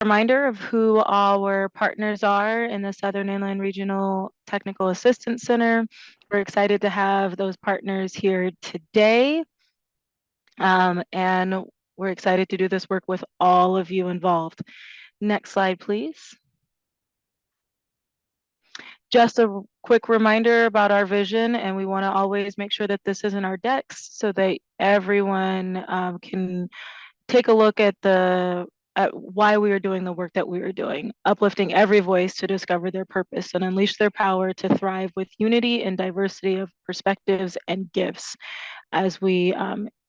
Reminder of who our partners are in the Southern Inland Regional Technical Assistance Center. We're excited to have those partners here today. And we're excited to do this work with all of you involved. Next slide, please. Just a quick reminder about our vision, and we want to always make sure that this is in our decks so that everyone can take a look at why we are doing the work that we are doing, uplifting every voice to discover their purpose and unleash their power to thrive with unity and diversity of perspectives and gifts as we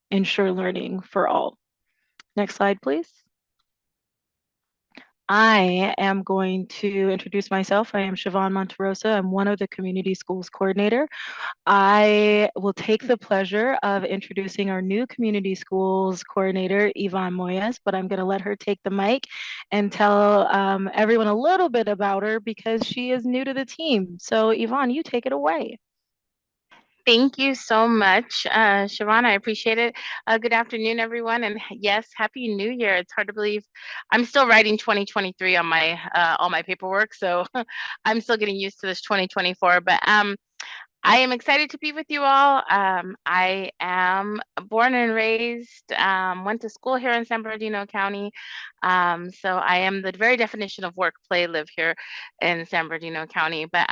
ensure learning for all. Next slide, please. I am going to introduce myself. I am Siobhan Monterosa. I'm one of the community schools coordinator. I will take the pleasure of introducing our new community schools coordinator, Yvonne Moyes, but I'm going to let her take the mic and tell everyone a little bit about her because she is new to the team. So Yvonne, you take it away. Thank you so much, Siobhan. I appreciate it. Good afternoon, everyone. And yes, Happy New Year. It's hard to believe I'm still writing 2023 on my all my paperwork. So I'm still getting used to this 2024. But I am excited to be with you all. I am born and raised, went to school here in San Bernardino County. So I am the very definition of work, play, live here in San Bernardino County. But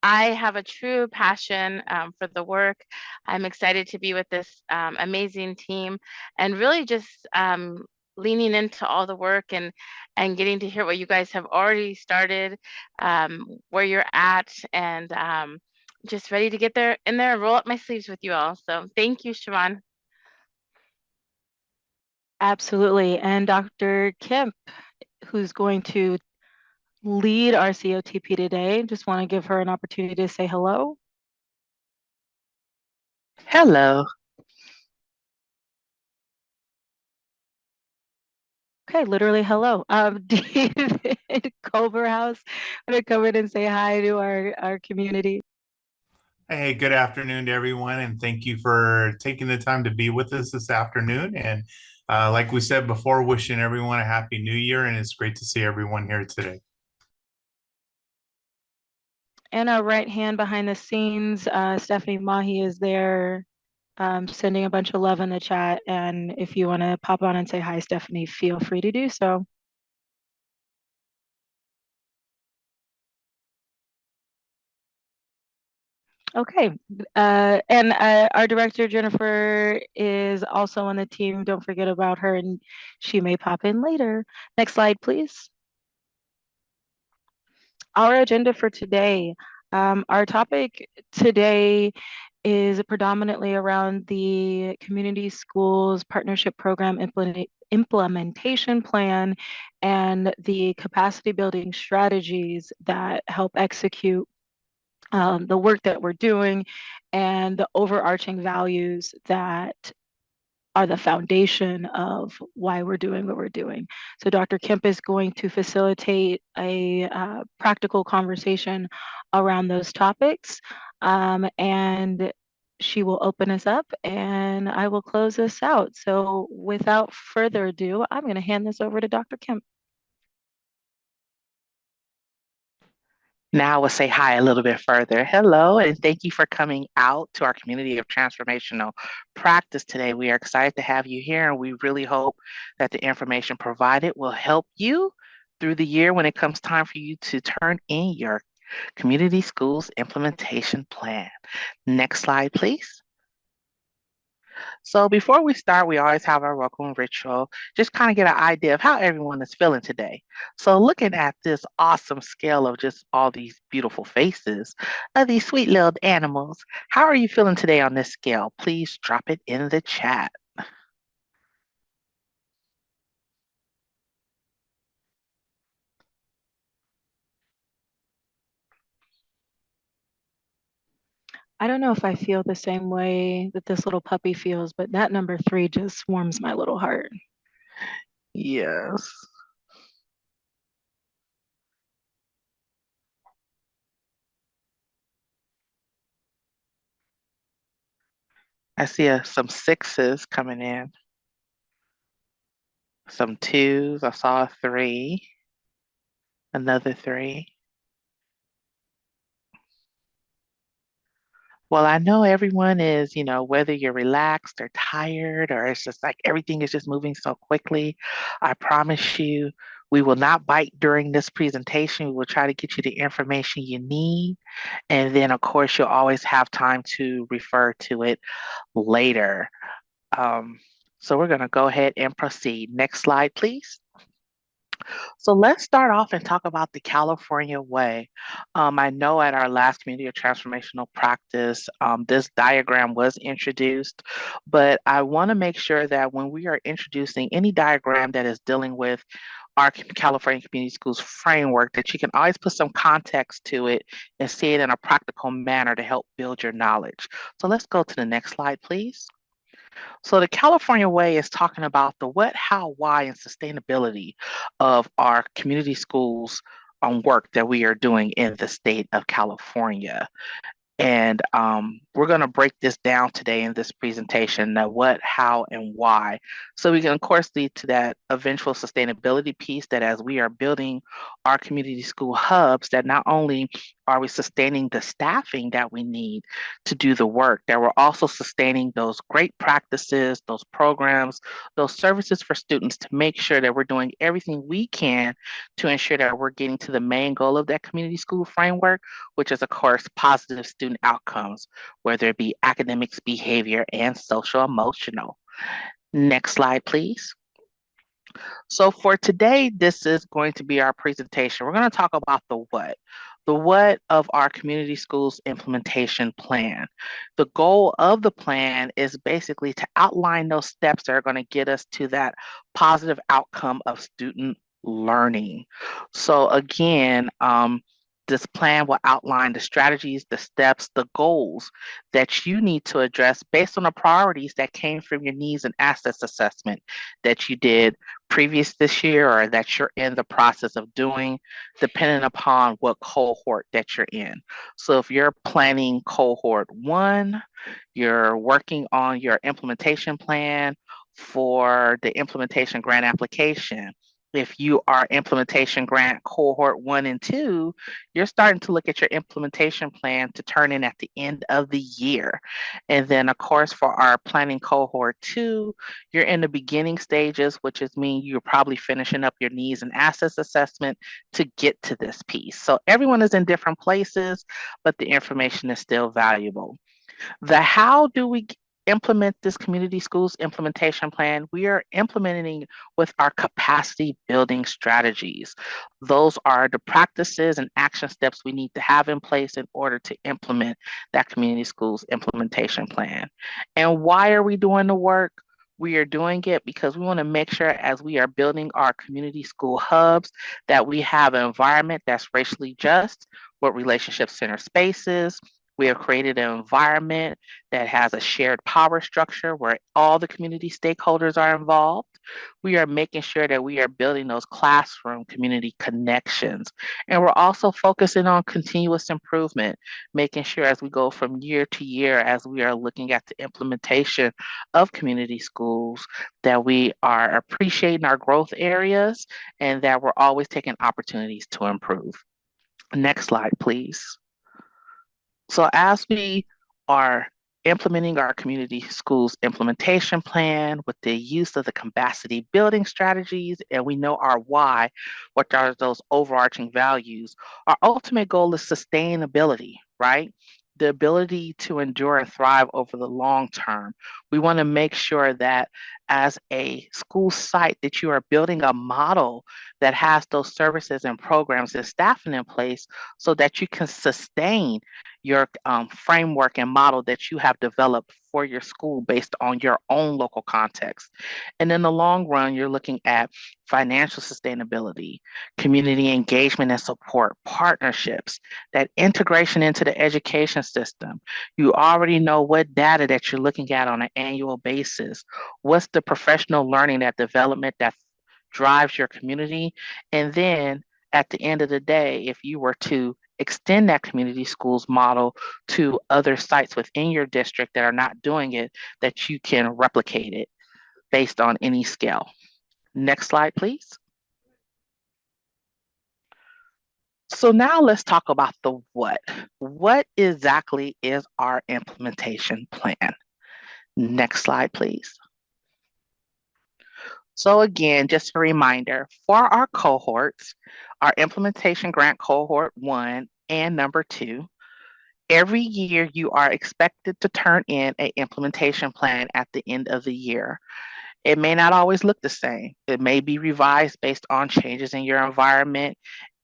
I have a true passion for the work. I'm excited to be with this amazing team and really just leaning into all the work and getting to hear what you guys have already started, where you're at, and just ready to get there in there and roll up my sleeves with you all. So thank you, Siobhan. Absolutely. And Dr. Kemp, who's going to lead our COTP today, just want to give her an opportunity to say hello. Hello. Okay, literally hello. David Culverhouse, I'm gonna come in and say hi to our community. Hey, good afternoon to everyone, and thank you for taking the time to be with us this afternoon. And like we said before, wishing everyone a happy new year, and it's great to see everyone here today. And our right hand behind the scenes, Stephanie Mahi is there sending a bunch of love in the chat. And if you want to pop on and say hi, Stephanie, feel free to do so. Okay, and our director, Jennifer, is also on the team. Don't forget about her, and she may pop in later. Next slide, please. Our agenda for today. Our topic today is predominantly around the community schools partnership program implementation plan and the capacity building strategies that help execute the work that we're doing and the overarching values that are the foundation of why we're doing what we're doing. So Dr. Kemp is going to facilitate a practical conversation around those topics. And she will open us up and I will close this out. So without further ado, I'm going to hand this over to Dr. Kemp. Now we'll say hi a little bit further. Hello, and thank you for coming out to our community of transformational practice today. We are excited to have you here, and we really hope that the information provided will help you through the year when it comes time for you to turn in your community schools implementation plan. Next slide, please. So before we start, we always have our welcome ritual, just kind of get an idea of how everyone is feeling today. So looking at this awesome scale of just all these beautiful faces of these sweet little animals, how are you feeling today on this scale? Please drop it in the chat. I don't know if I feel the same way that this little puppy feels, but that number 3 just warms my little heart. Yes. I see some 6s coming in. Some twos. I saw a 3. Another 3. Well, I know everyone is, whether you're relaxed or tired or it's just like everything is just moving so quickly. I promise you, we will not bite during this presentation. We will try to get you the information you need. And then, of course, you'll always have time to refer to it later. Um, so we're going to go ahead and proceed. Next slide, please. So let's start off and talk about the California way. I know at our last community of transformational practice, this diagram was introduced, but I want to make sure that when we are introducing any diagram that is dealing with our California Community Schools framework, that you can always put some context to it and see it in a practical manner to help build your knowledge. So let's go to the next slide, please. So the California way is talking about the what, how, why, and sustainability of our community schools work that we are doing in the state of California. And we're going to break this down today in this presentation, the what, how, and why. So we can, of course, lead to that eventual sustainability piece that as we are building our community school hubs, that not only are we sustaining the staffing that we need to do the work, that we're also sustaining those great practices, those programs, those services for students to make sure that we're doing everything we can to ensure that we're getting to the main goal of that community school framework, which is, of course, positive student outcomes, whether it be academics, behavior, and social emotional. Next slide, please. So for today, this is going to be our presentation. We're going to talk about the what of our community schools implementation plan. The goal of the plan is basically to outline those steps that are going to get us to that positive outcome of student learning. So again, this plan will outline the strategies, the steps, the goals that you need to address based on the priorities that came from your needs and assets assessment that you did previous this year or that you're in the process of doing, depending upon what cohort that you're in. So if you're planning cohort 1, you're working on your implementation plan for the implementation grant application. If you are implementation grant cohort 1 and 2, you're starting to look at your implementation plan to turn in at the end of the year. And then, of course, for our planning cohort 2, you're in the beginning stages, which is mean you're probably finishing up your needs and assets assessment to get to this piece. So everyone is in different places, but the information is still valuable. The how do we implement this community schools implementation plan? We are implementing with our capacity building strategies. Those are the practices and action steps we need to have in place in order to implement that community schools implementation plan. And why are we doing the work? We are doing it because we want to make sure as we are building our community school hubs that we have an environment that's racially just, with relationship-centered spaces. We have created an environment that has a shared power structure where all the community stakeholders are involved. We are making sure that we are building those classroom community connections. And we're also focusing on continuous improvement, making sure as we go from year to year, as we are looking at the implementation of community schools, that we are appreciating our growth areas and that we're always taking opportunities to improve. Next slide, please. So as we are implementing our community schools implementation plan with the use of the capacity building strategies, and we know our why, what are those overarching values, our ultimate goal is sustainability, right? The ability to endure and thrive over the long term. We want to make sure that as a school site that you are building a model that has those services and programs and staffing in place so that you can sustain your framework and model that you have developed for your school based on your own local context. And in the long run, you're looking at financial sustainability, community engagement and support, partnerships, that integration into the education system. You already know what data that you're looking at on an annual basis. What's the professional learning, that development that drives your community? And then at the end of the day, if you were to extend that community schools model to other sites within your district that are not doing it, that you can replicate it based on any scale. Next slide, please. So now let's talk about the what. What exactly is our implementation plan? Next slide, please. So again, just a reminder, for our cohorts, our implementation grant cohort 1 and number 2, every year you are expected to turn in an implementation plan at the end of the year. It may not always look the same. It may be revised based on changes in your environment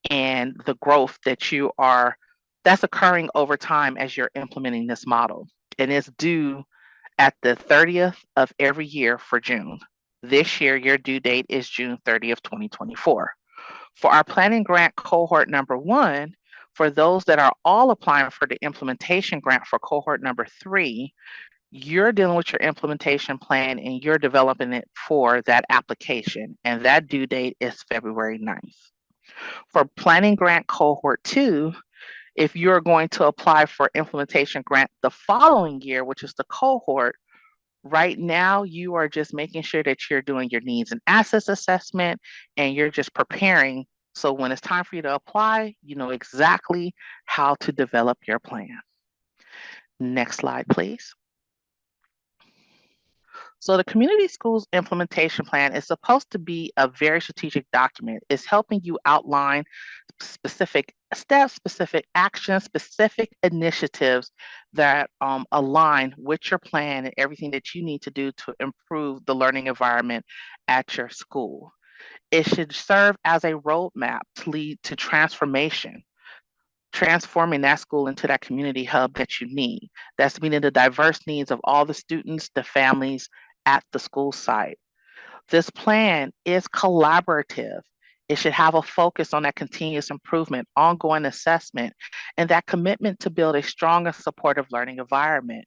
and the growth that's occurring over time as you're implementing this model. And it's due at the 30th of every year for June. This year, your due date is June 30th, 2024. For our planning grant cohort number 1, for those that are all applying for the implementation grant for cohort number 3, you're dealing with your implementation plan and you're developing it for that application. And that due date is February 9th. For planning grant cohort 2, if you're going to apply for implementation grant the following year, which is the cohort, right now you are just making sure that you're doing your needs and assets assessment and you're just preparing. So when it's time for you to apply, you know exactly how to develop your plan. Next slide, please. So the community schools implementation plan is supposed to be a very strategic document. It's helping you outline specific steps, specific actions, specific initiatives that align with your plan and everything that you need to do to improve the learning environment at your school. It should serve as a roadmap to lead to transformation, transforming that school into that community hub that you need. That's meeting the diverse needs of all the students, the families at the school site. This plan is collaborative. It should have a focus on that continuous improvement, ongoing assessment, and that commitment to build a strong and supportive learning environment.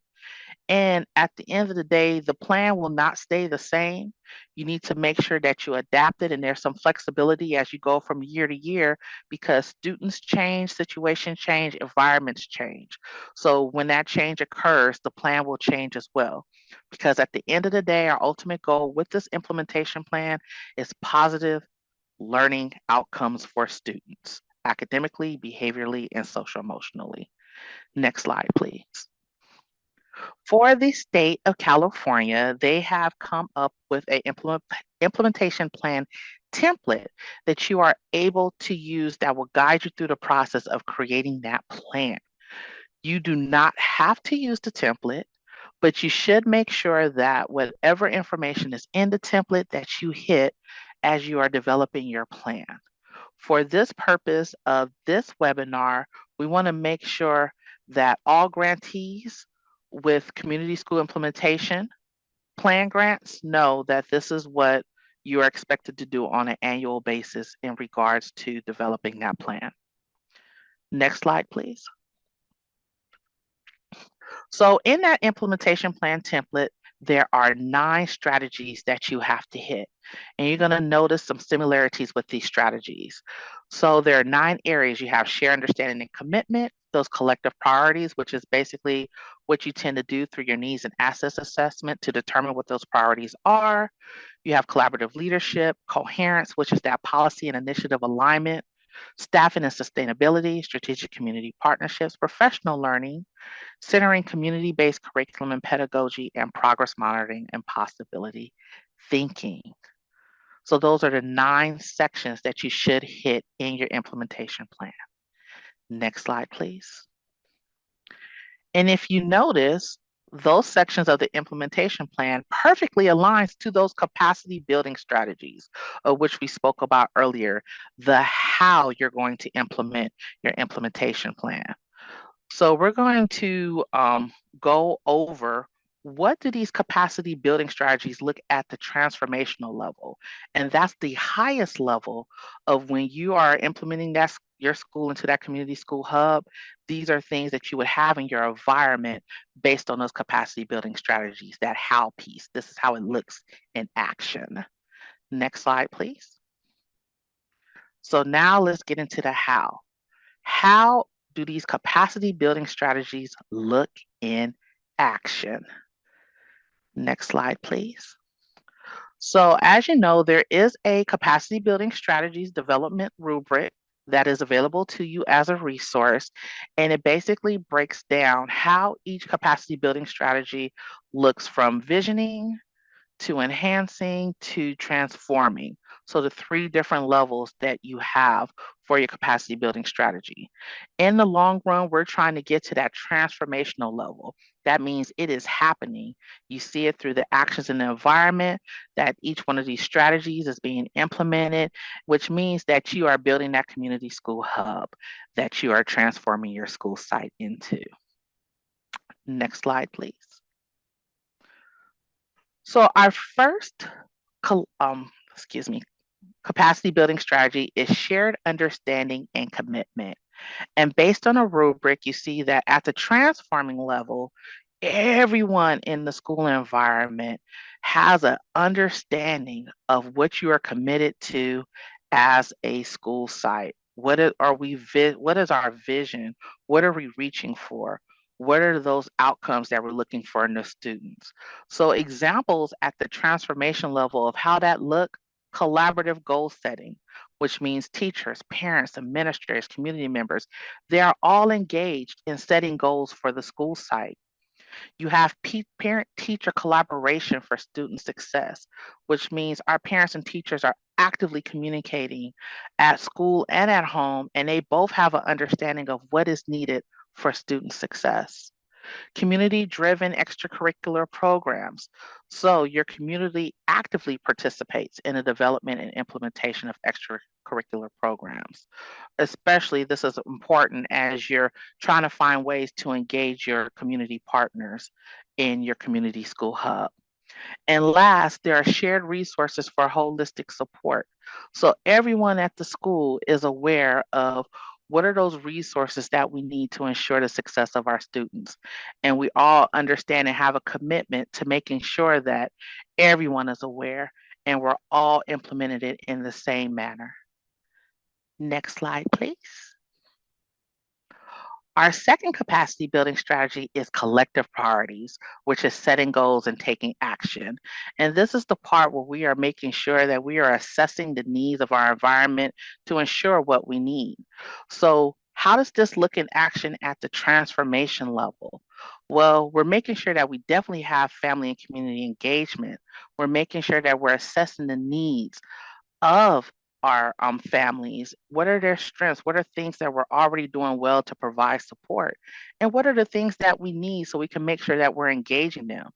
And at the end of the day, the plan will not stay the same. You need to make sure that you adapt it and there's some flexibility as you go from year to year because students change, situations change, environments change. So when that change occurs, the plan will change as well. Because at the end of the day, our ultimate goal with this implementation plan is positive learning outcomes for students, academically, behaviorally, and social emotionally. Next slide, please. For the state of California, they have come up with a implementation plan template that you are able to use that will guide you through the process of creating that plan. You do not have to use the template, but you should make sure that whatever information is in the template that you hit as you are developing your plan. For this purpose of this webinar, we want to make sure that all grantees with community school implementation plan grants know that this is what you are expected to do on an annual basis in regards to developing that plan. Next slide, please. So in that implementation plan template, there are 9 strategies that you have to hit. And you're going to notice some similarities with these strategies. So there are 9 areas. You have share, understanding, and commitment, those collective priorities, which is basically what you tend to do through your needs and assets assessment to determine what those priorities are. You have collaborative leadership, coherence, which is that policy and initiative alignment, staffing and sustainability, strategic community partnerships, professional learning, centering community-based curriculum and pedagogy, and progress monitoring and possibility thinking. So those are the 9 sections that you should hit in your implementation plan. Next slide, please. And if you notice, those sections of the implementation plan perfectly aligns to those capacity building strategies of which we spoke about earlier, the how you're going to implement your implementation plan. So we're going to go over what do these capacity building strategies look at the transformational level. And that's the highest level of when you are implementing your school into that community school hub. These are things that you would have in your environment based on those capacity building strategies, that how piece. This is how it looks in action. Next slide, please. So now let's get into the how. How do these capacity building strategies look in action? Next slide, please. So, as you know, there is a capacity building strategies development rubric that is available to you as a resource, and it basically breaks down how each capacity building strategy looks from visioning to enhancing to transforming. So, the three different levels that you have for your capacity building strategy. In the long run, we're trying to get to that transformational level. That means it is happening. You see it through the actions in the environment, that each one of these strategies is being implemented, which means that you are building that community school hub that you are transforming your school site into. Next slide, please. So our first, excuse me, capacity building strategy is shared understanding and commitment. And based on a rubric, you see that at the transforming level, everyone in the school environment has an understanding of what you are committed to as a school site. What is our vision? What are we reaching for? What are those outcomes that we're looking for in the students? So examples at the transformation level of how that look, collaborative goal setting, which means teachers, parents, administrators, community members, they are all engaged in setting goals for the school site. You have parent-teacher collaboration for student success, which means our parents and teachers are actively communicating at school and at home, and they both have an understanding of what is needed for student success. Community-driven extracurricular programs. So your community actively participates in the development and implementation of extracurricular programs. Especially this is important as you're trying to find ways to engage your community partners in your community school hub. And last, there are shared resources for holistic support. So everyone at the school is aware of what are those resources that we need to ensure the success of our students. And we all understand and have a commitment to making sure that everyone is aware and we're all implemented it in the same manner. Next slide, please. Our second capacity building strategy is collective priorities, which is setting goals and taking action. And this is the part where we are making sure that we are assessing the needs of our environment to ensure what we need. So, how does this look in action at the transformation level? Well, we're making sure that we definitely have family and community engagement. We're making sure that we're assessing the needs of our families. What are their strengths? What are things that we're already doing well to provide support? And what are the things that we need so we can make sure that we're engaging them?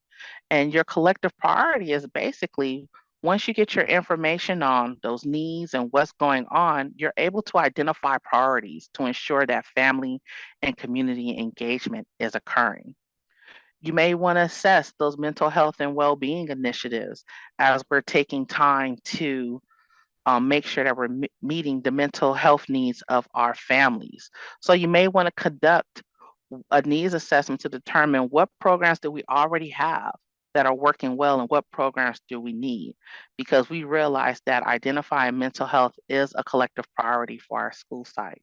And your collective priority is basically once you get your information on those needs and what's going on, you're able to identify priorities to ensure that family and community engagement is occurring. You may want to assess those mental health and well-being initiatives as we're taking time to make sure that we're meeting the mental health needs of our families. So you may want to conduct a needs assessment to determine what programs do we already have that are working well and what programs do we need, because we realize that identifying mental health is a collective priority for our school site.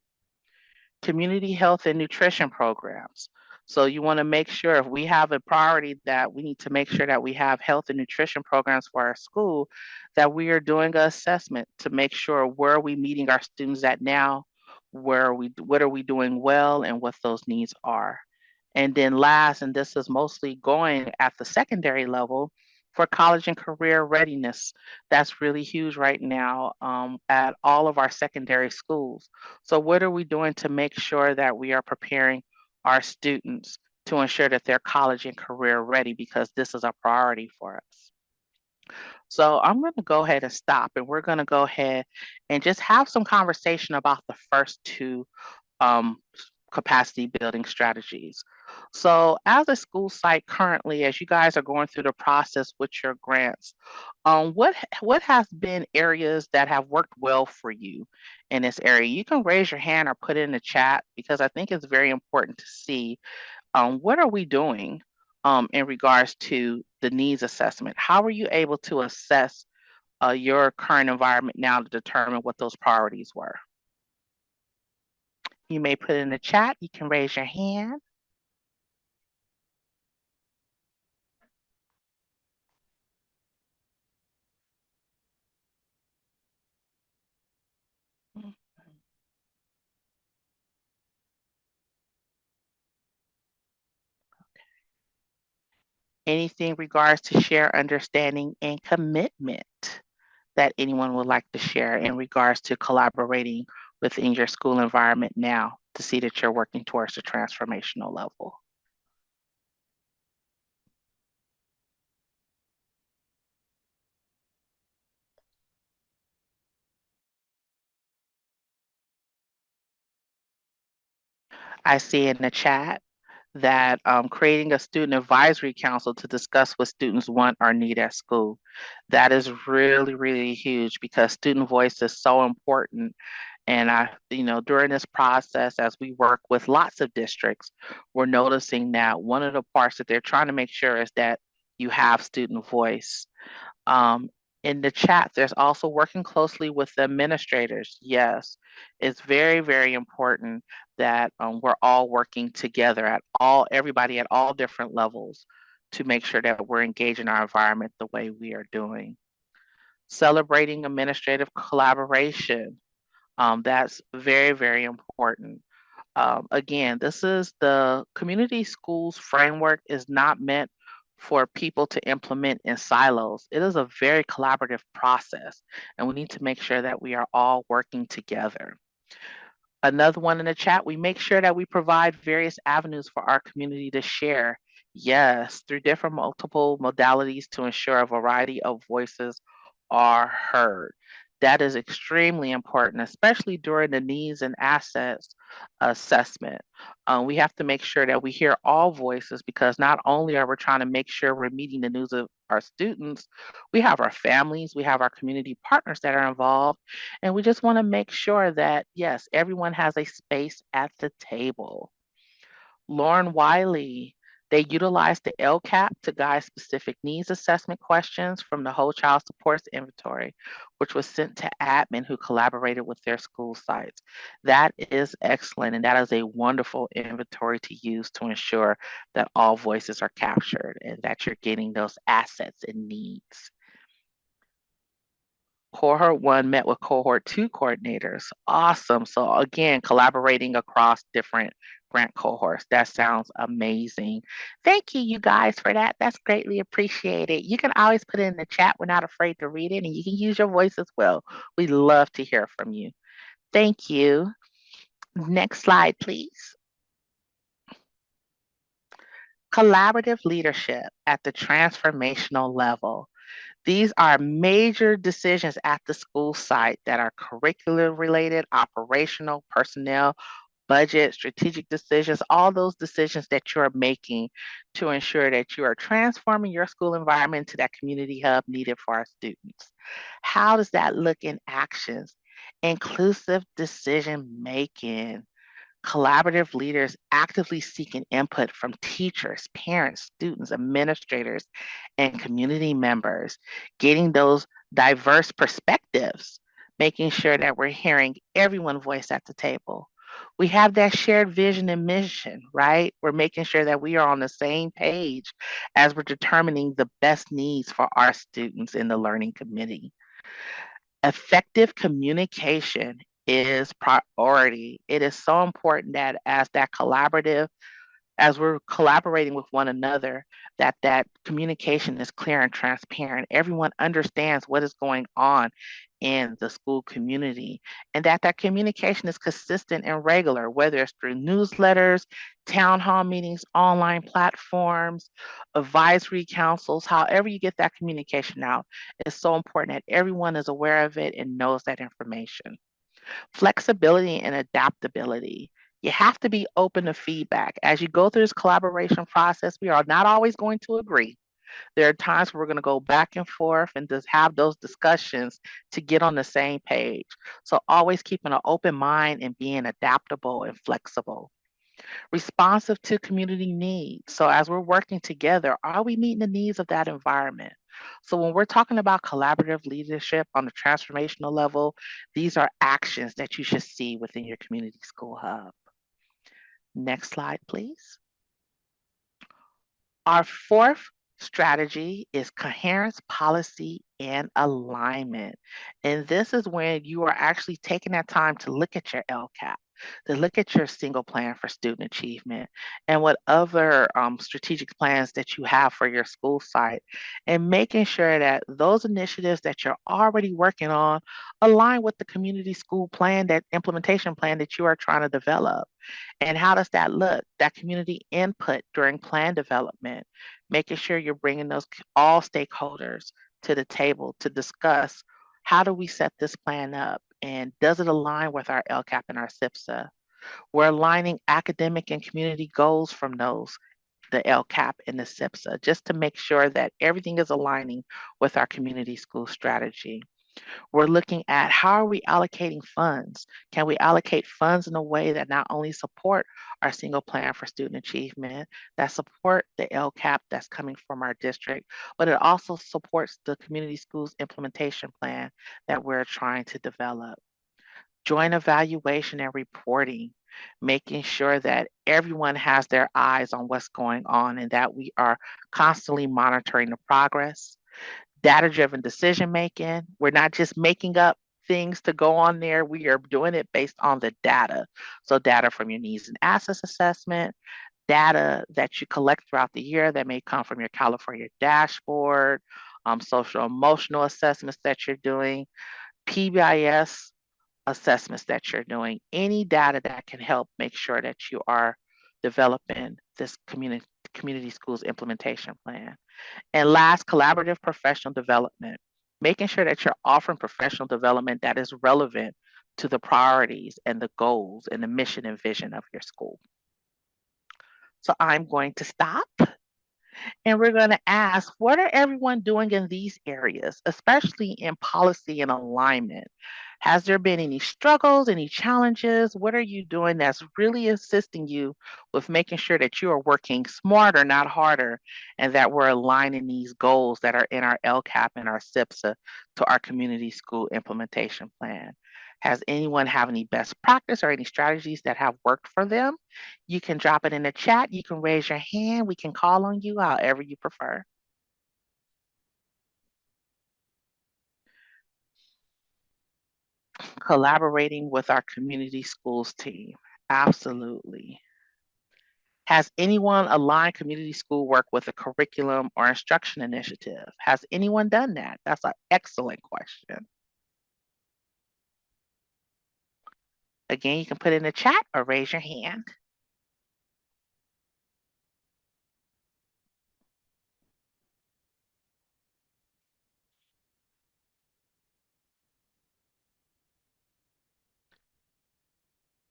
Community health and nutrition programs. So you want to make sure if we have a priority that we need to make sure that we have health and nutrition programs for our school, that we are doing an assessment to make sure where are we meeting our students at now, what are we doing well and what those needs are. And then last, and this is mostly going at the secondary level, for college and career readiness. That's really huge right now at all of our secondary schools. So what are we doing to make sure that we are preparing our students to ensure that they're college and career ready, because this is a priority for us. So I'm going to go ahead and stop, and we're going to go ahead and just have some conversation about the first two um, capacity building strategies. So as a school site currently, as you guys are going through the process with your grants, what has been areas that have worked well for you in this area? You can raise your hand or put it in the chat, because I think it's very important to see what are we doing in regards to the needs assessment. How are you able to assess your current environment now to determine what those priorities were? You may put it in the chat. You can raise your hand. Anything regards to share understanding and commitment that anyone would like to share in regards to collaborating within your school environment now to see that you're working towards the transformational level? I see in the chat that creating a student advisory council to discuss what students want or need at school. That is really, really huge because student voice is so important. And during this process, as we work with lots of districts, we're noticing that one of the parts that they're trying to make sure is that you have student voice. Um, in the chat, there's also working closely with the administrators. Yes, it's very, very important that we're all working together everybody at all different levels to make sure that we're engaging our environment the way we are doing. Celebrating administrative collaboration. That's very, very important. Again, this is the community schools framework is not meant for people to implement in silos. It is a very collaborative process, and we need to make sure that we are all working together. Another one in the chat, we make sure that we provide various avenues for our community to share. Yes, through different multiple modalities to ensure a variety of voices are heard. That is extremely important, especially during the needs and assets assessment. We have to make sure that we hear all voices because not only are we trying to make sure we're meeting the needs of our students, we have our families, we have our community partners that are involved, and we just want to make sure that, yes, everyone has a space at the table. Lauren Wiley, they utilized the LCAP to guide specific needs assessment questions from the whole child supports inventory, which was sent to admin who collaborated with their school sites. That is excellent, and that is a wonderful inventory to use to ensure that all voices are captured and that you're getting those assets and needs. Cohort 1 met with cohort 2 coordinators. Awesome. So again, collaborating across different grant cohorts. That sounds amazing. Thank you, you guys, for that. That's greatly appreciated. You can always put it in the chat. We're not afraid to read it, and you can use your voice as well. We love to hear from you. Thank you. Next slide, please. Collaborative leadership at the transformational level. These are major decisions at the school site that are curricular related, operational, personnel, budget, strategic decisions, all those decisions that you're making to ensure that you are transforming your school environment to that community hub needed for our students. How does that look in actions? Inclusive decision making. Collaborative leaders actively seeking input from teachers, parents, students, administrators, and community members, getting those diverse perspectives, making sure that we're hearing everyone's voice at the table. We have that shared vision and mission, right? We're making sure that we are on the same page as we're determining the best needs for our students in the learning committee. Effective communication is priority. It is so important that as we're collaborating with one another, that communication is clear and transparent. Everyone understands what is going on in the school community, and that communication is consistent and regular, whether it's through newsletters, town hall meetings, online platforms, advisory councils, however you get that communication out. It's so important that everyone is aware of it and knows that information. Flexibility and adaptability. You have to be open to feedback. As you go through this collaboration process, we are not always going to agree. There are times where we're going to go back and forth and just have those discussions to get on the same page. So always keeping an open mind and being adaptable and flexible. Responsive to community needs. So as we're working together, are we meeting the needs of that environment? So when we're talking about collaborative leadership on the transformational level, these are actions that you should see within your community school hub. Next slide, please. Our fourth strategy is coherence, policy, and alignment. And this is when you are actually taking that time to look at your LCAP. to look at your single plan for student achievement and what other strategic plans that you have for your school site, and making sure that those initiatives that you're already working on align with the community school plan, that implementation plan that you are trying to develop. And how does that look? That community input during plan development, making sure you're bringing those all stakeholders to the table to discuss how do we set this plan up and does it align with our LCAP and our SIPSA? We're aligning academic and community goals from those, the LCAP and the SIPSA, just to make sure that everything is aligning with our community school strategy. We're looking at how are we allocating funds? Can we allocate funds in a way that not only support our single plan for student achievement, that support the LCAP that's coming from our district, but it also supports the community schools implementation plan that we're trying to develop. Joint evaluation and reporting, making sure that everyone has their eyes on what's going on and that we are constantly monitoring the progress. Data-driven decision making. We're not just making up things to go on there. We are doing it based on the data. So data from your needs and assets assessment, data that you collect throughout the year that may come from your California dashboard, social emotional assessments that you're doing, PBIS assessments that you're doing, any data that can help make sure that you are developing this community schools implementation plan. And last, collaborative professional development, making sure that you're offering professional development that is relevant to the priorities and the goals and the mission and vision of your school. So I'm going to stop and we're going to ask, what are everyone doing in these areas, especially in policy and alignment? Has there been any struggles, any challenges? What are you doing that's really assisting you with making sure that you are working smarter, not harder, and that we're aligning these goals that are in our LCAP and our SIPSA to our community school implementation plan? Has anyone have any best practice or any strategies that have worked for them? You can drop it in the chat. You can raise your hand. We can call on you, however you prefer. Collaborating with our community schools team. Absolutely. Has anyone aligned community school work with a curriculum or instruction initiative? Has anyone done that? That's an excellent question. Again, you can put it in the chat or raise your hand.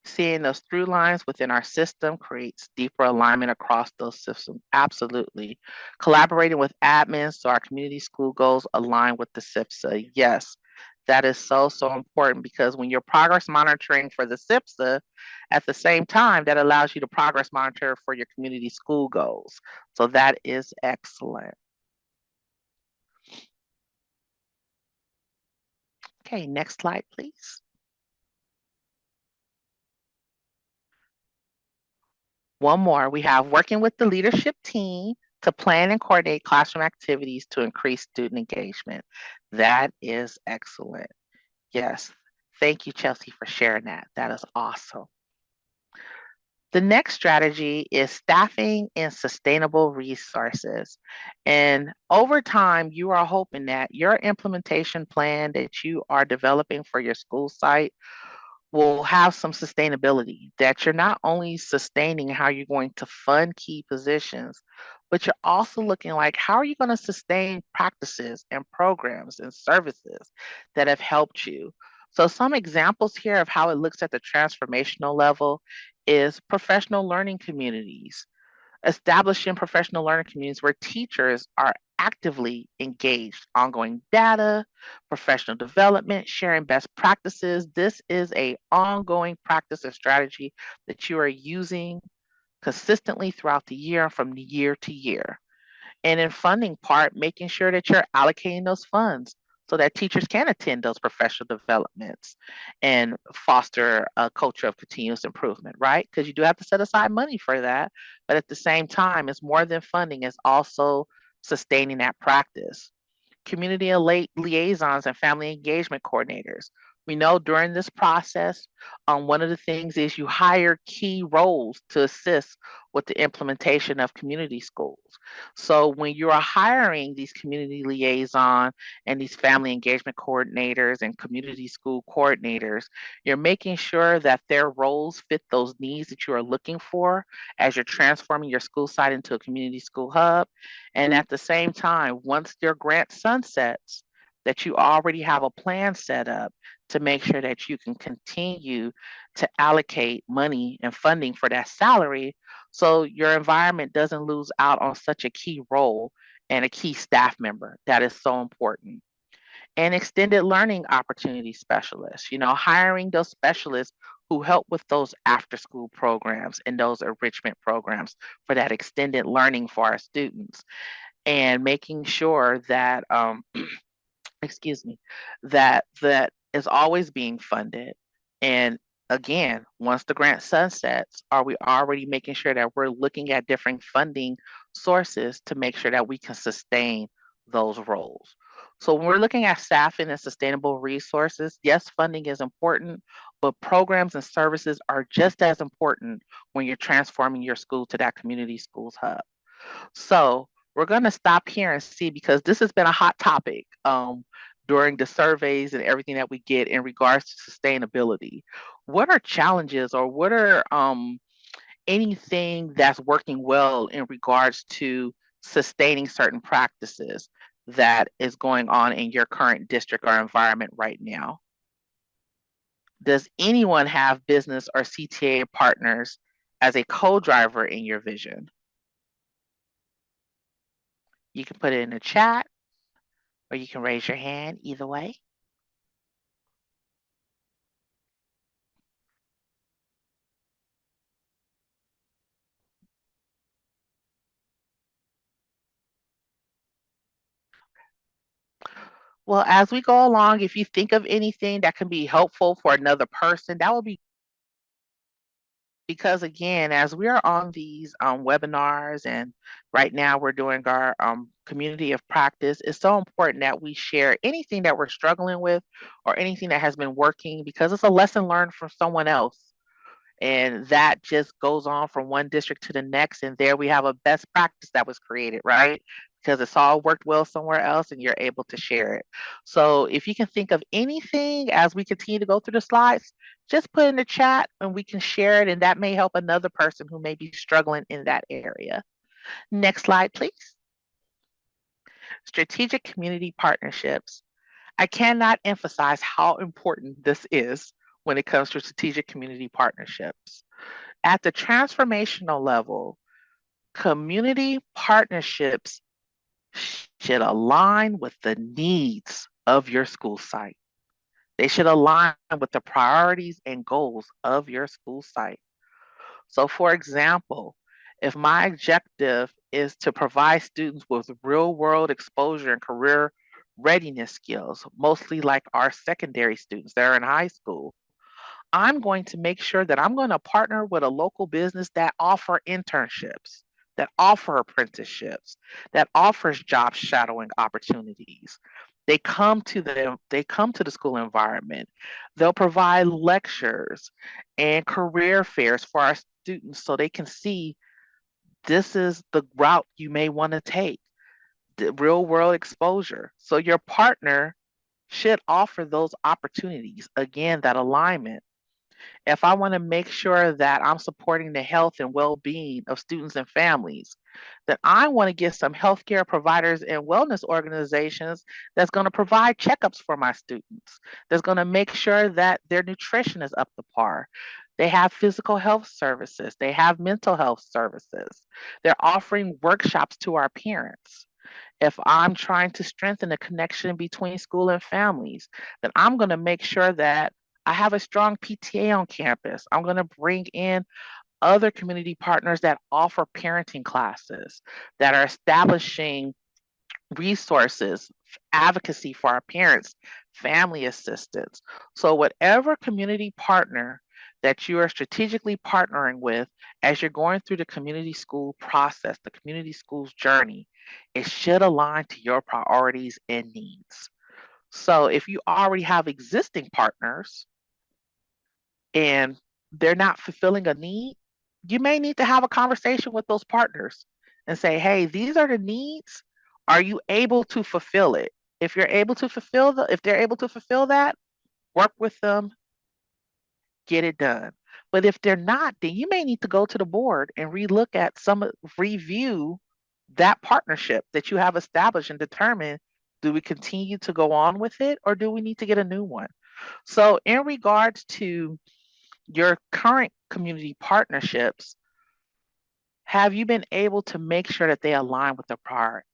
Seeing those through lines within our system creates deeper alignment across those systems. Absolutely. Collaborating with admins so our community school goals align with the SIPSA. Yes, that is so important because when you're progress monitoring for the SIPSA, at the same time, that allows you to progress monitor for your community school goals. So that is excellent. Okay, next slide, please. One more, we have working with the leadership team to plan and coordinate classroom activities to increase student engagement. That is excellent. Yes. Thank you, Chelsea, for sharing that. That is awesome. The next strategy is staffing and sustainable resources. And over time, you are hoping that your implementation plan that you are developing for your school site will have some sustainability, that you're not only sustaining how you're going to fund key positions, but you're also looking like how are you going to sustain practices and programs and services that have helped you. So some examples here of how it looks at the transformational level is professional learning communities, establishing professional learning communities where teachers are actively engaged, ongoing data, professional development, sharing best practices. This is a ongoing practice and strategy that you are using consistently throughout the year from year to year. And in funding part, making sure that you're allocating those funds so that teachers can attend those professional developments and foster a culture of continuous improvement, right? Because you do have to set aside money for that. But at the same time, it's more than funding, it's also sustaining that practice. Community liaisons and family engagement coordinators. We know during this process, one of the things is you hire key roles to assist with the implementation of community schools. So when you are hiring these community liaison and these family engagement coordinators and community school coordinators, you're making sure that their roles fit those needs that you are looking for as you're transforming your school site into a community school hub. And at the same time, once your grant sunsets, that you already have a plan set up to make sure that you can continue to allocate money and funding for that salary so your environment doesn't lose out on such a key role and a key staff member that is so important. And extended learning opportunity specialists, hiring those specialists who help with those after school programs and those enrichment programs for that extended learning for our students, and making sure that excuse me, that is always being funded. And again, once the grant sunsets, are we already making sure that we're looking at different funding sources to make sure that we can sustain those roles? So when we're looking at staffing and sustainable resources, yes, funding is important, but programs and services are just as important when you're transforming your school to that community schools hub. So we're going to stop here and see, because this has been a hot topic during the surveys and everything that we get in regards to sustainability. What are challenges, or what are anything that's working well in regards to sustaining certain practices that is going on in your current district or environment right now? Does anyone have business or CTA partners as a co-driver in your vision? You can put it in the chat, or you can raise your hand, either way. Well, as we go along, if you think of anything that can be helpful for another person, that would be, because again, as we are on these webinars, and right now we're doing our community of practice, it's so important that we share anything that we're struggling with or anything that has been working, because it's a lesson learned from someone else. And that just goes on from one district to the next, and there we have a best practice that was created, right? Because it's all worked well somewhere else and you're able to share it. So if you can think of anything as we continue to go through the slides, just put in the chat and we can share it, and that may help another person who may be struggling in that area. Next slide, please. Strategic community partnerships. I cannot emphasize how important this is when it comes to strategic community partnerships. At the transformational level, community partnerships should align with the needs of your school site. They should align with the priorities and goals of your school site. So, for example, if my objective is to provide students with real world exposure and career readiness skills, mostly like our secondary students that are in high school, I'm going to make sure that I'm going to partner with a local business that offer internships, that offer apprenticeships, that offers job shadowing opportunities. They come to the school environment. They'll provide lectures and career fairs for our students so they can see this is the route you may want to take, the real world exposure. So your partner should offer those opportunities. Again, that alignment. If I want to make sure that I'm supporting the health and well-being of students and families, then I want to get some healthcare providers and wellness organizations that's going to provide checkups for my students, that's going to make sure that their nutrition is up to par. They have physical health services, they have mental health services. They're offering workshops to our parents. If I'm trying to strengthen the connection between school and families, then I'm going to make sure that I have a strong PTA on campus. I'm going to bring in other community partners that offer parenting classes, that are establishing resources, advocacy for our parents, family assistance. So, whatever community partner that you are strategically partnering with as you're going through the community school process, the community school's journey, it should align to your priorities and needs. So if you already have existing partners and they're not fulfilling a need, you may need to have a conversation with those partners and say, hey, these are the needs. Are you able to fulfill it? If you're able to if they're able to fulfill that, work with them, get it done. But if they're not, then you may need to go to the board and review that partnership that you have established and determine, do we continue to go on with it or do we need to get a new one? So in regards to your current community partnerships, have you been able to make sure that they align with the priorities?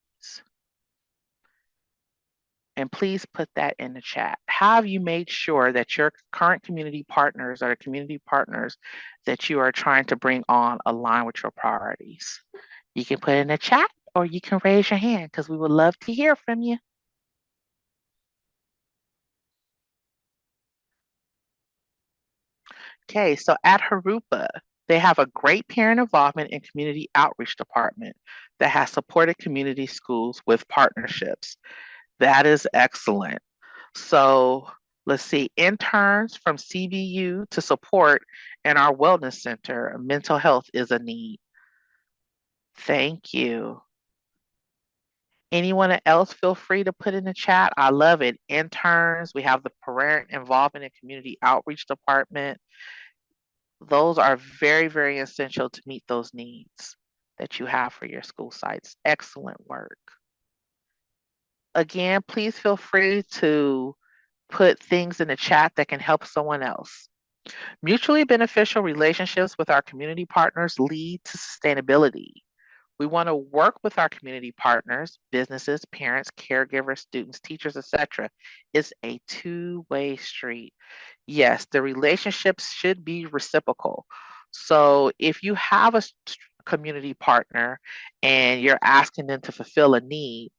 And please put that in the chat. Have you made sure that your current community partners or the community partners that you are trying to bring on align with your priorities? You can put it in the chat or you can raise your hand because we would love to hear from you. Okay, so at Harupa, they have a great parent involvement and community outreach department that has supported community schools with partnerships. That is excellent. So let's see, interns from CBU to support in our wellness center. Mental health is a need. Thank you. Anyone else feel free to put in the chat. I love it. Interns, we have the parent involvement and community outreach department. Those are very, very essential to meet those needs that you have for your school sites. Excellent work. Again, please feel free to put things in the chat that can help someone else. Mutually beneficial relationships with our community partners lead to sustainability. We want to work with our community partners, businesses, parents, caregivers, students, teachers, etc. It's a two-way street. Yes, the relationships should be reciprocal. So if you have a community partner and you're asking them to fulfill a need,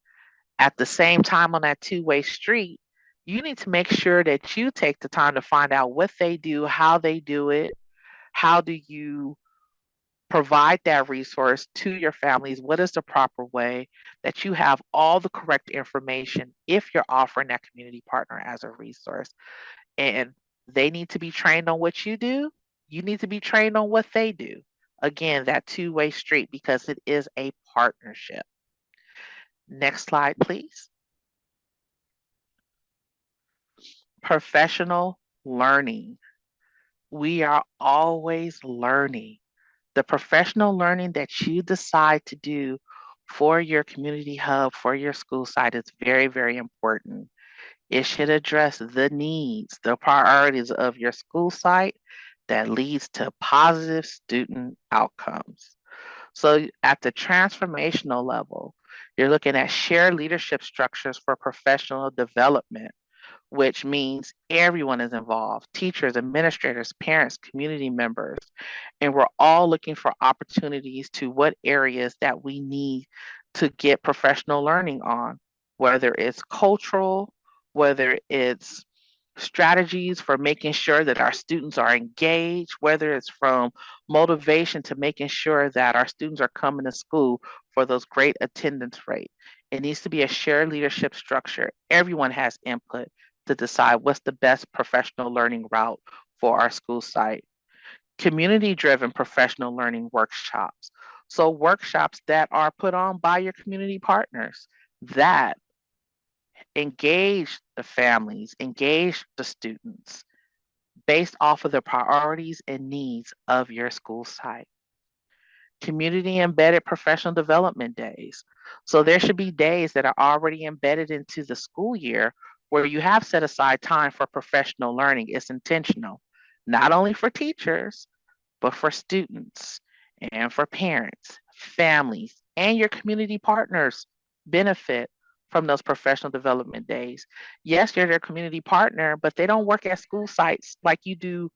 at the same time on that two-way street, you need to make sure that you take the time to find out what they do, how they do it, how do you provide that resource to your families, what is the proper way, that you have all the correct information if you're offering that community partner as a resource. And they need to be trained on what you do. You need to be trained on what they do. Again, that two-way street because it is a partnership. Next slide, please. Professional learning. We are always learning. The professional learning that you decide to do for your community hub, for your school site is very, very important. It should address the needs, the priorities of your school site that leads to positive student outcomes. So at the transformational level, you're looking at shared leadership structures for professional development, which means everyone is involved, teachers, administrators, parents, community members, and we're all looking for opportunities to what areas that we need to get professional learning on, whether it's cultural, whether it's strategies for making sure that our students are engaged, whether it's from motivation to making sure that our students are coming to school for those great attendance rate. It needs to be a shared leadership structure. Everyone has input to decide what's the best professional learning route for our school site. Community-driven professional learning workshops. So workshops that are put on by your community partners that engage the families, engage the students based off of the priorities and needs of your school site. Community embedded professional development days. So there should be days that are already embedded into the school year where you have set aside time for professional learning. It's intentional, not only for teachers, but for students and for parents, families, and your community partners benefit from those professional development days. Yes, you're their community partner, but they don't work at school sites like you do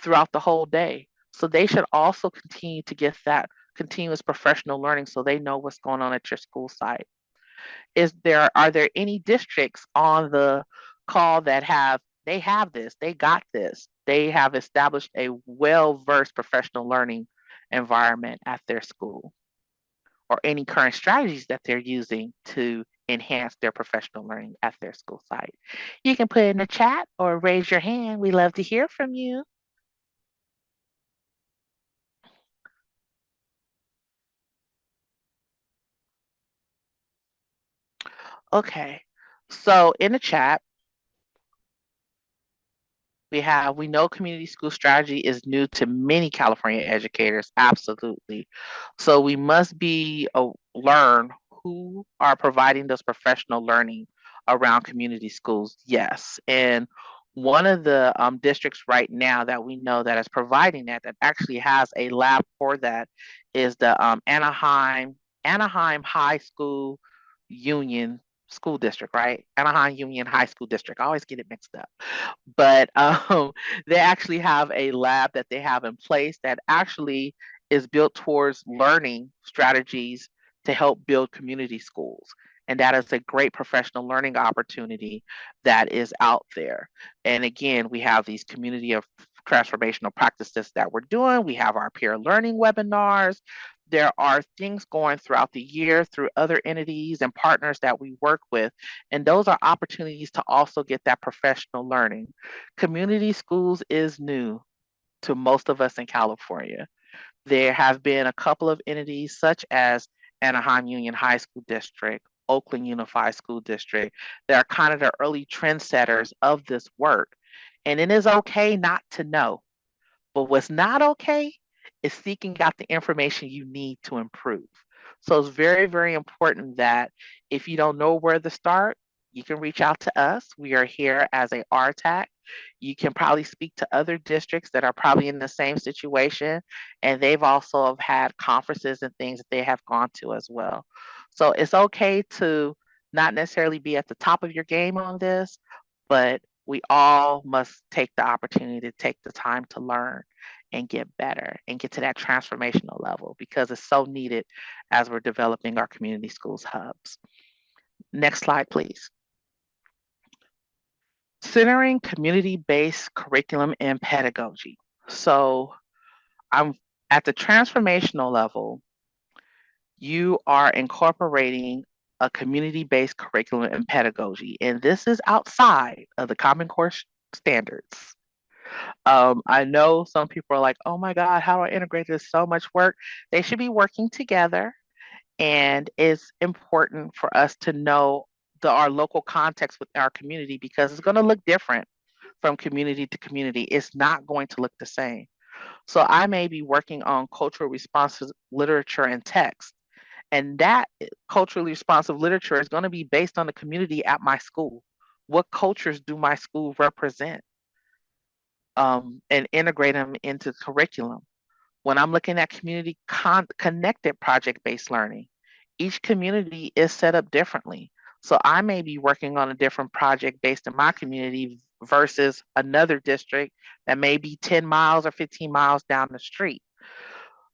throughout the whole day. So they should also continue to get that continuous professional learning so they know what's going on at your school site. Are there any districts on the call that have this, they got this, they have established a well-versed professional learning environment at their school? or any current strategies that they're using to enhance their professional learning at their school site. You can put it in the chat or raise your hand. We love to hear from you. Okay, so in the chat, we know community school strategy is new to many California educators, absolutely. So we must learn who are providing this professional learning around community schools. Yes, and one of the districts right now that we know that is providing that actually has a lab for that is the Anaheim High School Union School District, right? Anaheim Union High School District. I always get it mixed up, but they actually have a lab that they have in place that actually is built towards learning strategies to help build community schools. And that is a great professional learning opportunity that is out there. And again, we have these community of transformational practices that we're doing. We have our peer learning webinars. There are things going throughout the year through other entities and partners that we work with. And those are opportunities to also get that professional learning. Community schools is new to most of us in California. There have been a couple of entities such as Anaheim Union High School District, Oakland Unified School District, that are kind of the early trendsetters of this work. And it is okay not to know. But what's not okay is seeking out the information you need to improve. So it's very, very important that if you don't know where to start, you can reach out to us. We are here as a RTAC. You can probably speak to other districts that are probably in the same situation, and they've also have had conferences and things that they have gone to as well. So it's okay to not necessarily be at the top of your game on this, but we all must take the opportunity to take the time to learn and get better and get to that transformational level because it's so needed as we're developing our community schools hubs. Next slide, please. Centering community-based curriculum and pedagogy. So I'm at the transformational level, you are incorporating a community-based curriculum and pedagogy, and this is outside of the Common Core standards. I know some people are like, oh my God, how do I integrate this? So much work. They should be working together. And it's important for us to know our local context with our community because it's going to look different from community to community. It's not going to look the same. So I may be working on culturally responsive literature and text. And that culturally responsive literature is going to be based on the community at my school. What cultures do my school represent? And integrate them into curriculum. When I'm looking at community connected project-based learning, each community is set up differently. So I may be working on a different project based in my community versus another district that may be 10 miles or 15 miles down the street.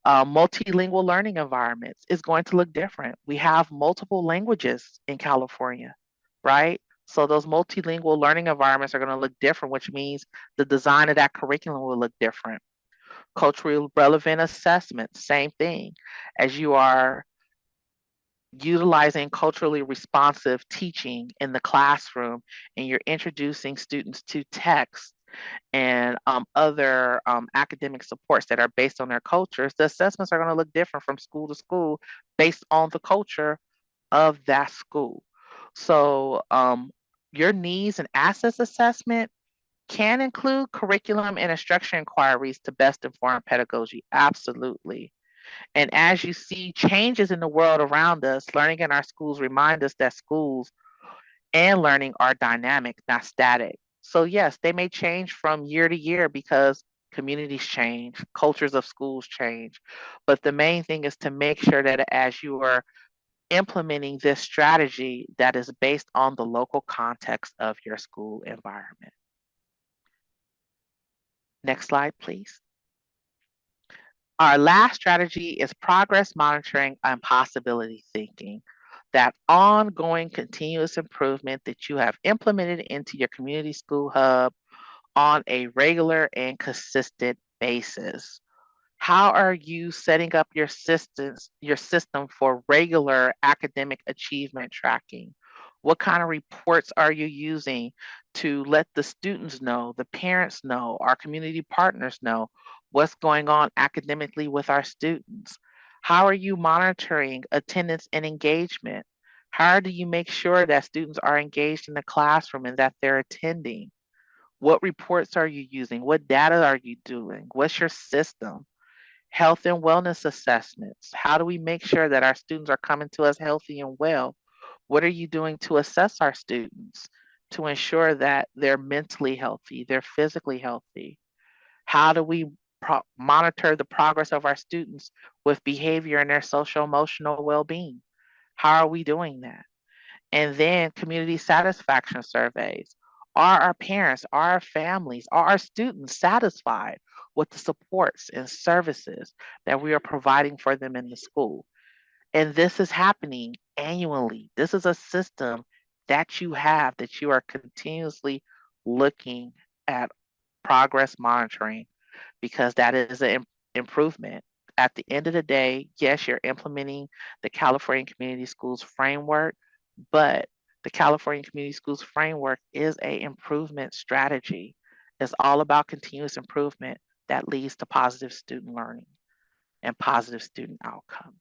Multilingual learning environments is going to look different. We have multiple languages in California, right? So those multilingual learning environments are going to look different, which means the design of that curriculum will look different. Culturally relevant assessment, same thing. As you are utilizing culturally responsive teaching in the classroom and you're introducing students to text and other academic supports that are based on their cultures, the assessments are going to look different from school to school based on the culture of that school. So your needs and assets assessment can include curriculum and instruction inquiries to best inform pedagogy. Absolutely. And as you see changes in the world around us, learning in our schools remind us that schools and learning are dynamic, not static. So yes, they may change from year to year because communities change, cultures of schools change. But the main thing is to make sure that as you are implementing this strategy that is based on the local context of your school environment. Next slide, please. Our last strategy is progress monitoring and possibility thinking. That ongoing continuous improvement that you have implemented into your community school hub on a regular and consistent basis. How are you setting up your system for regular academic achievement tracking? What kind of reports are you using to let the students know, the parents know, our community partners know what's going on academically with our students? How are you monitoring attendance and engagement? How do you make sure that students are engaged in the classroom and that they're attending? What reports are you using? What data are you doing? What's your system? Health and wellness assessments. How do we make sure that our students are coming to us healthy and well? What are you doing to assess our students to ensure that they're mentally healthy, they're physically healthy? How do we monitor the progress of our students with behavior and their social emotional well-being? How are we doing that? And then community satisfaction surveys. Are our parents, are our families, are our students satisfied with the supports and services that we are providing for them in the school? And this is happening annually. This is a system that you have, that you are continuously looking at progress monitoring, because that is an improvement. At the end of the day, yes, you're implementing the California Community Schools framework, but the California Community Schools framework is a improvement strategy. It's all about continuous improvement that leads to positive student learning and positive student outcomes.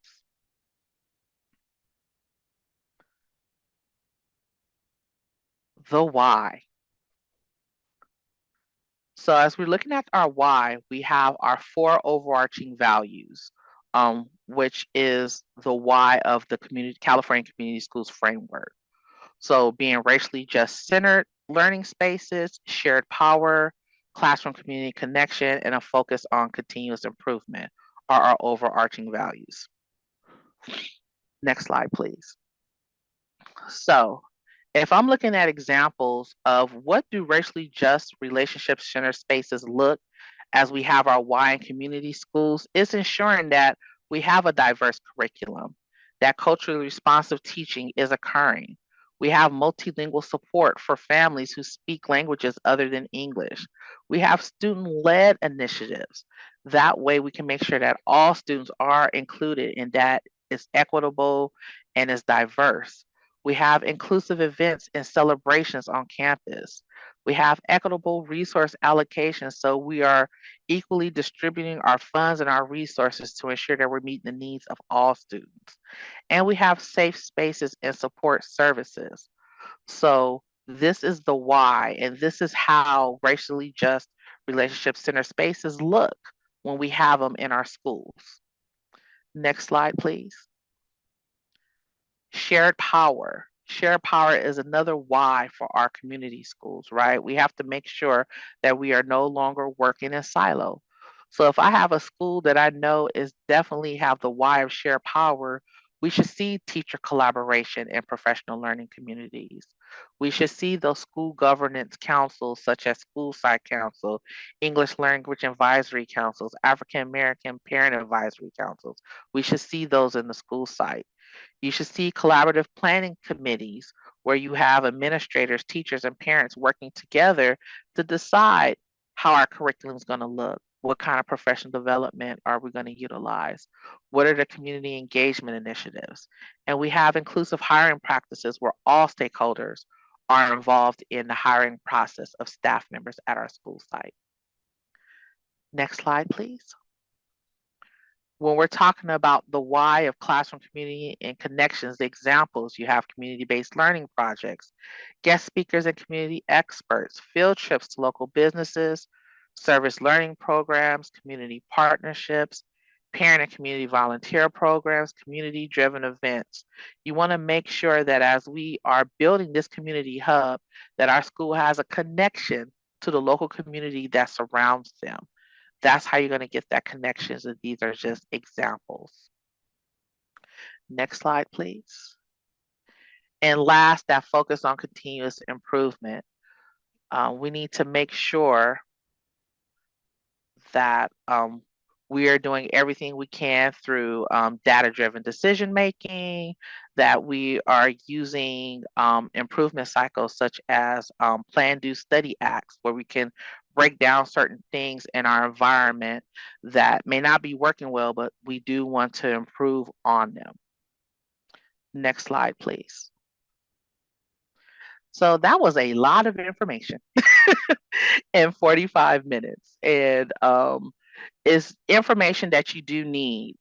The why. So as we're looking at our why, we have our 4 overarching values, which is the why of the California Community Schools framework. So being racially just centered learning spaces, shared power, classroom community connection, and a focus on continuous improvement are our overarching values. Next slide, please. So if I'm looking at examples of what do racially just relationship centered spaces look as we have our Y in community schools, it's ensuring that we have a diverse curriculum, that culturally responsive teaching is occurring. We have multilingual support for families who speak languages other than English. We have student-led initiatives. That way we can make sure that all students are included and that it's equitable and is diverse. We have inclusive events and celebrations on campus. We have equitable resource allocation, so we are equally distributing our funds and our resources to ensure that we're meeting the needs of all students. And we have safe spaces and support services. So this is the why, and this is how racially just relationship center spaces look when we have them in our schools. Next slide, please. Shared power. Shared power is another why for our community schools, right? We have to make sure that we are no longer working in silo. So if I have a school that I know is definitely have the why of shared power, we should see teacher collaboration in professional learning communities. We should see those school governance councils such as School Site Council, English Language Advisory Councils, African American Parent Advisory Councils. We should see those in the school site. You should see collaborative planning committees where you have administrators, teachers, and parents working together to decide how our curriculum is going to look. What kind of professional development are we going to utilize? What are the community engagement initiatives? And we have inclusive hiring practices where all stakeholders are involved in the hiring process of staff members at our school site. Next slide, please. When we're talking about the why of classroom community and connections, the examples, you have community-based learning projects, guest speakers and community experts, field trips to local businesses, service learning programs, community partnerships, parent and community volunteer programs, community-driven events. You want to make sure that as we are building this community hub, that our school has a connection to the local community that surrounds them. That's how you're going to get that connection. So these are just examples. Next slide, please. And last, that focus on continuous improvement. We need to make sure that we are doing everything we can through data-driven decision making, that we are using improvement cycles such as plan, do, study acts, where we can break down certain things in our environment that may not be working well, but we do want to improve on them. Next slide, please. So that was a lot of information in 45 minutes. And it's information that you do need.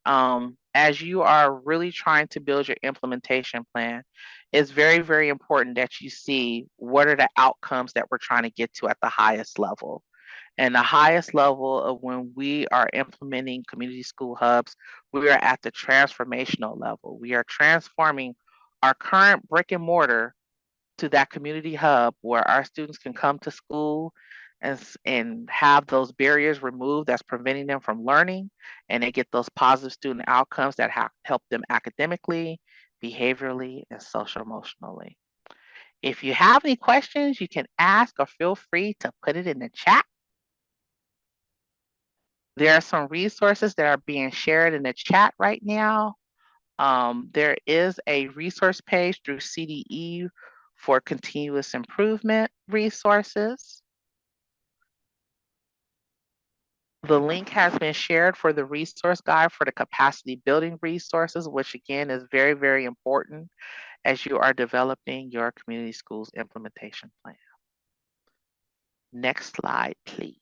As you are really trying to build your implementation plan, it's very, very important that you see what are the outcomes that we're trying to get to at the highest level. And the highest level of when we are implementing community school hubs, we are at the transformational level. We are transforming our current brick and mortar to that community hub where our students can come to school and have those barriers removed that's preventing them from learning, and they get those positive student outcomes that help them academically, behaviorally, and social emotionally. If you have any questions, you can ask or feel free to put it in the chat. There are some resources that are being shared in the chat right now. There is a resource page through CDE for continuous improvement resources. The link has been shared for the resource guide for the capacity building resources, which again is very, very important as you are developing your community schools implementation plan. Next slide, please.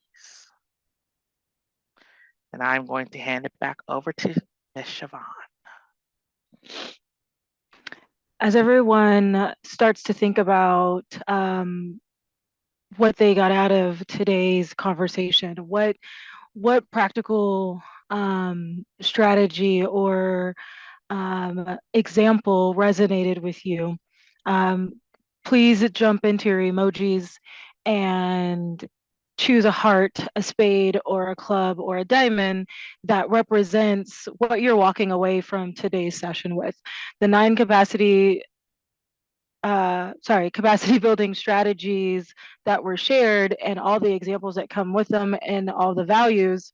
And I'm going to hand it back over to Ms. Siobhan. As everyone starts to think about what they got out of today's conversation, what practical strategy or example resonated with you, please jump into your emojis and choose a heart, a spade, or a club, or a diamond that represents what you're walking away from today's session with. The 9 capacity building strategies that were shared and all the examples that come with them and all the values.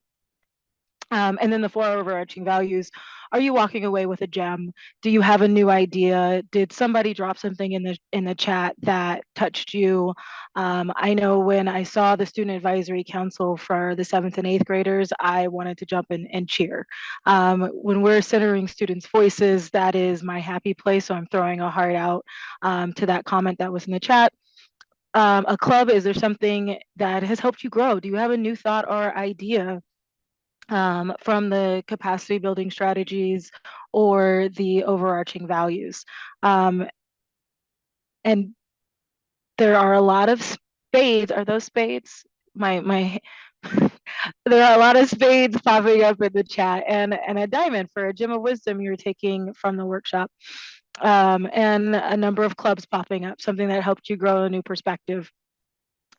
And then the 4 overarching values. Are you walking away with a gem? Do you have a new idea? Did somebody drop something in the chat that touched you? I know when I saw the Student Advisory Council for the 7th and 8th graders, I wanted to jump in and cheer. When we're centering students' voices, that is my happy place. So I'm throwing a heart out to that comment that was in the chat. A club, is there something that has helped you grow? Do you have a new thought or idea from the capacity building strategies or the overarching values? And there are a lot of spades. Are those spades? My there are a lot of spades popping up in the chat, and a diamond for a gem of wisdom you're taking from the workshop, and a number of clubs popping up, something that helped you grow a new perspective.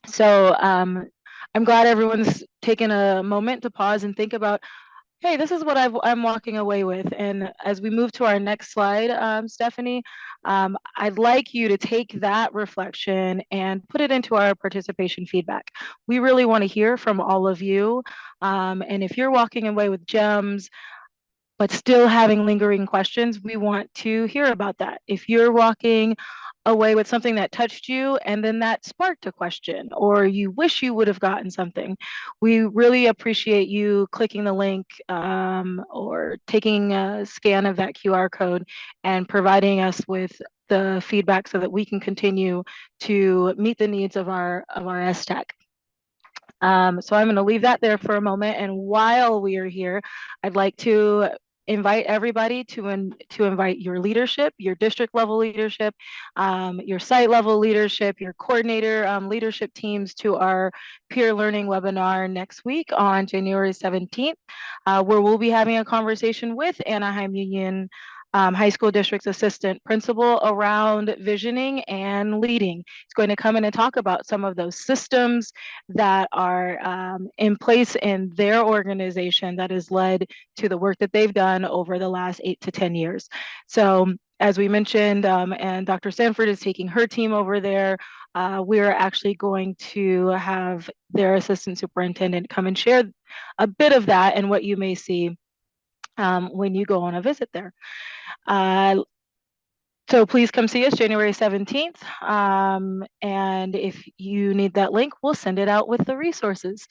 So I'm glad everyone's taken a moment to pause and think about, hey, this is what I'm walking away with. And as we move to our next slide, Stephanie, I'd like you to take that reflection and put it into our participation feedback. We really want to hear from all of you. And if you're walking away with gems, but still having lingering questions, we want to hear about that. If you're walking away with something that touched you and then that sparked a question, or you wish you would have gotten something, we really appreciate you clicking the link or taking a scan of that QR code and providing us with the feedback so that we can continue to meet the needs of our STAC. So I'm going to leave that there for a moment. And while we are here, I'd like to invite everybody to invite your leadership, your district level leadership, your site level leadership, your coordinator leadership teams to our peer learning webinar next week on January 17th, where we'll be having a conversation with Anaheim Union High School District's assistant principal around visioning and leading. He's going to come in and talk about some of those systems that are in place in their organization that has led to the work that they've done over the last 8 to 10 years. So as we mentioned, and Dr. Sanford is taking her team over there, we're actually going to have their assistant superintendent come and share a bit of that and what you may see when you go on a visit there. So please come see us January 17th. And if you need that link, we'll send it out with the resources.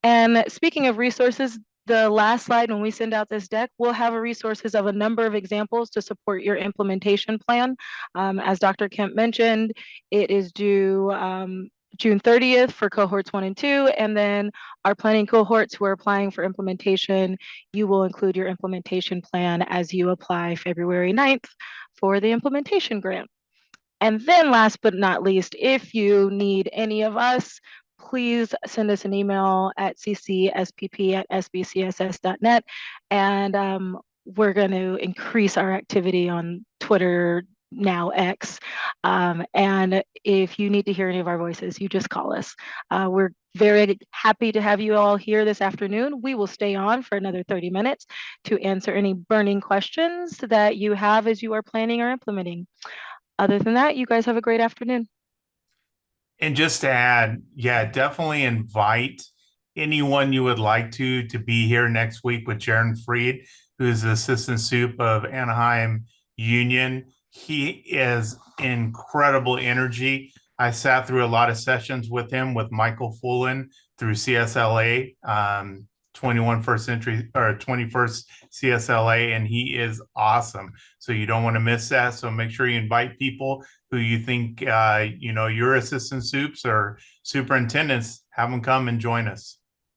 And speaking of resources, the last slide, when we send out this deck, we'll have a resources of a number of examples to support your implementation plan. As Dr. Kemp mentioned, it is due June 30th for cohorts 1 and 2, and then our planning cohorts who are applying for implementation, you will include your implementation plan as you apply February 9th for the implementation grant. And then last but not least, if you need any of us, please send us an email at ccspp@sbcss.net. And we're going to increase our activity on Twitter, now X. And if you need to hear any of our voices, you just call us. We're very happy to have you all here this afternoon. We will stay on for another 30 minutes to answer any burning questions that you have as you are planning or implementing. Other than that, you guys have a great afternoon. And just to add, yeah, definitely invite anyone you would like to be here next week with Jaron Freed, who is the assistant soup of Anaheim Union. He is incredible energy. I sat through a lot of sessions with him with Michael Fullen through CSLA, 21st century or 21st CSLA, and he is awesome. So you don't want to miss that. So make sure you invite people who you think, your assistant soups or superintendents, have them come and join us.